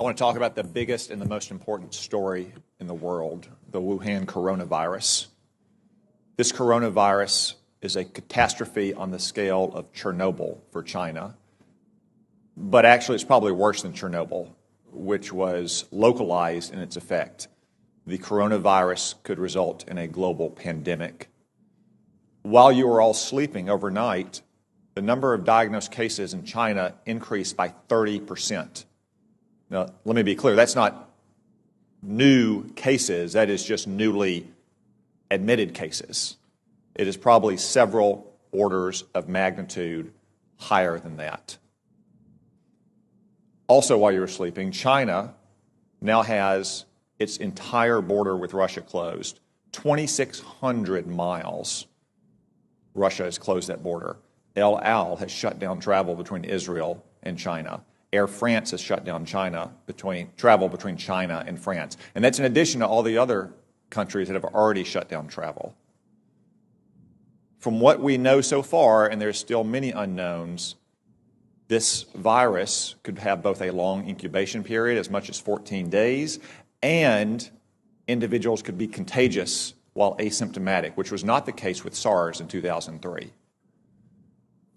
I want to talk about the biggest and the most important story in the world, the Wuhan coronavirus. This coronavirus is a catastrophe on the scale of Chernobyl for China, but actually it's probably worse than Chernobyl, which was localized in its effect. The coronavirus could result in a global pandemic. While you were all sleeping overnight, the number of diagnosed cases in China increased by 30%. Now, let me be clear, that's not new cases, that is just newly admitted cases. It is probably several orders of magnitude higher than that. Also, while you were sleeping, China now has its entire border with Russia closed. 2,600 miles, Russia has closed that border. El Al has shut down travel between Israel and China. Air France has shut down travel between China and France. And that's in addition to all the other countries that have already shut down travel. From what we know so far, and there's still many unknowns, this virus could have both a long incubation period, as much as 14 days, and individuals could be contagious while asymptomatic, which was not the case with SARS in 2003.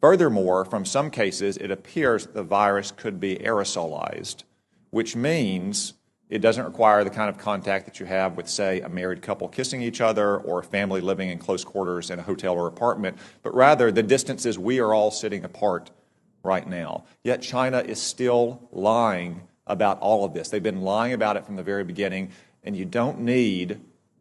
Furthermore, from some cases, it appears that the virus could be aerosolized, which means it doesn't require the kind of contact that you have with, say, a married couple kissing each other or a family living in close quarters in a hotel or apartment, but rather the distances we are all sitting apart right now. Yet China is still lying about all of this. They've been lying about it from the very beginning, and you don't need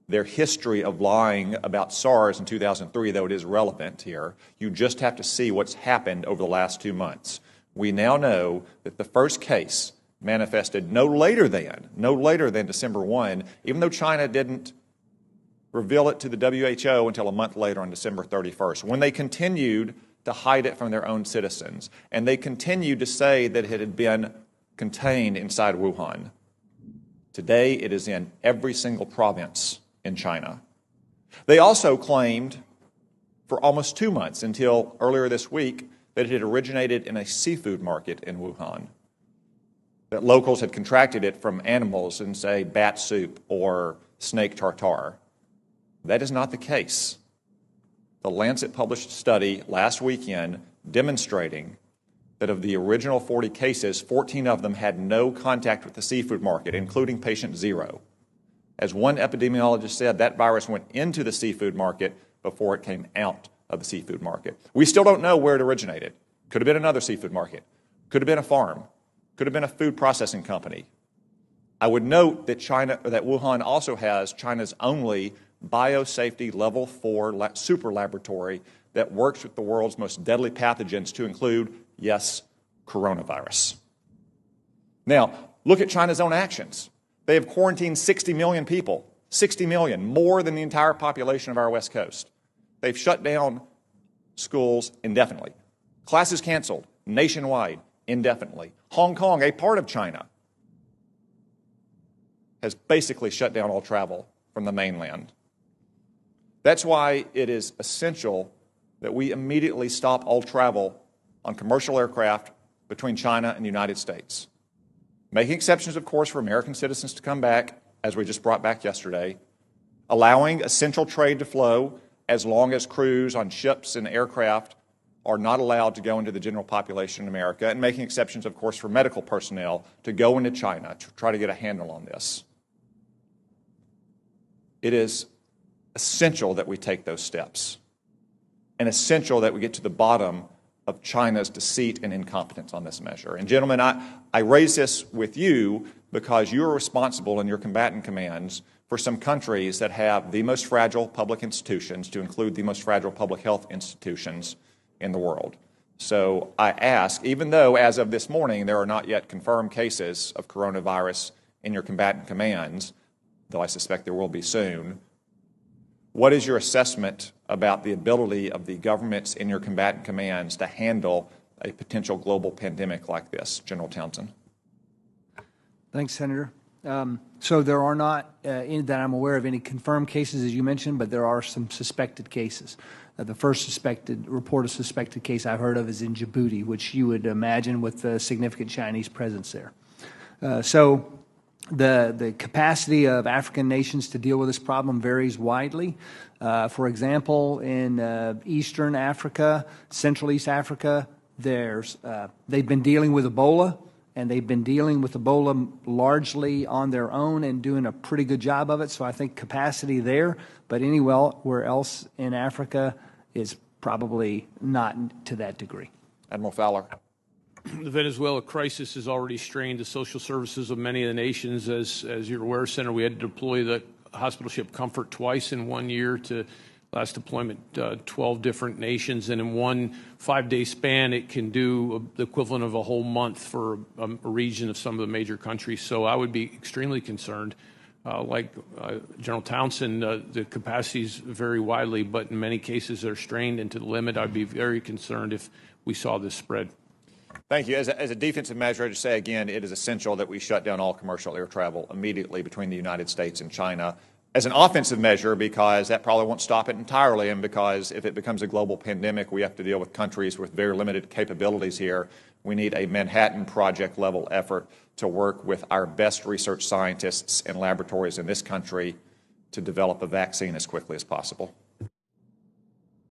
their history of lying about SARS in 2003, though it is relevant here. You just have to see what's happened over the last 2 months. We now know that the first case manifested no later than December 1, even though China didn't reveal it to the WHO until a month later on December 31st, when they continued to hide it from their own citizens. And they continued to say that it had been contained inside Wuhan. Today, it is in every single province in China. They also claimed for almost 2 months, until earlier this week, that it had originated in a seafood market in Wuhan, that locals had contracted it from animals in, say, bat soup or snake tartare. That is not the case. The Lancet published a study last weekend demonstrating that of the original 40 cases, 14 of them had no contact with the seafood market, including patient 0. As one epidemiologist said, that virus went into the seafood market before it came out of the seafood market. We still don't know where it originated. Could have been another seafood market. Could have been a farm. Could have been a food processing company. I would note that Wuhan also has China's only biosafety level 4 super laboratory that works with the world's most deadly pathogens, to include, yes, coronavirus. Now, look at China's own actions. They have quarantined 60 million people, 60 million, more than the entire population of our West Coast. They've shut down schools indefinitely. Classes canceled nationwide indefinitely. Hong Kong, a part of China, has basically shut down all travel from the mainland. That's why it is essential that we immediately stop all travel on commercial aircraft between China and the United States. Making exceptions, of course, for American citizens to come back, as we just brought back yesterday, allowing essential trade to flow as long as crews on ships and aircraft are not allowed to go into the general population in America, and making exceptions, of course, for medical personnel to go into China to try to get a handle on this. It is essential that we take those steps, and essential that we get to the bottom of China's deceit and incompetence on this measure. And gentlemen, I raise this with you because you are responsible in your combatant commands for some countries that have the most fragile public institutions, to include the most fragile public health institutions in the world. So I ask, even though as of this morning there are not yet confirmed cases of coronavirus in your combatant commands, though I suspect there will be soon, what is your assessment about the ability of the governments in your combatant commands to handle a potential global pandemic like this, General Townsend? Thanks, Senator. So there are not, that I'm aware of, any confirmed cases, as you mentioned, but there are some suspected cases. The first report of suspected case I've heard of is in Djibouti, which you would imagine with a significant Chinese presence there. So the capacity of African nations to deal with this problem varies widely. For example, in Eastern Africa, Central East Africa, they've been dealing with Ebola, and they've been dealing with Ebola largely on their own and doing a pretty good job of it. So I think capacity there, but anywhere else in Africa is probably not to that degree. Admiral Fowler. The Venezuela crisis has already strained the social services of many of the nations. As you're aware, Senator, we had to deploy the hospital ship Comfort twice in 1 year to last deployment 12 different nations. And in one 5-day span, it can do the equivalent of a whole month for a region of some of the major countries. So I would be extremely concerned. Like General Townsend, the capacities vary widely, but in many cases they're strained into the limit. I'd be very concerned if we saw this spread. Thank you. As a defensive measure, I just say again, it is essential that we shut down all commercial air travel immediately between the United States and China. As an offensive measure, because that probably won't stop it entirely, and because if it becomes a global pandemic, we have to deal with countries with very limited capabilities here. We need a Manhattan Project level effort to work with our best research scientists and laboratories in this country to develop a vaccine as quickly as possible.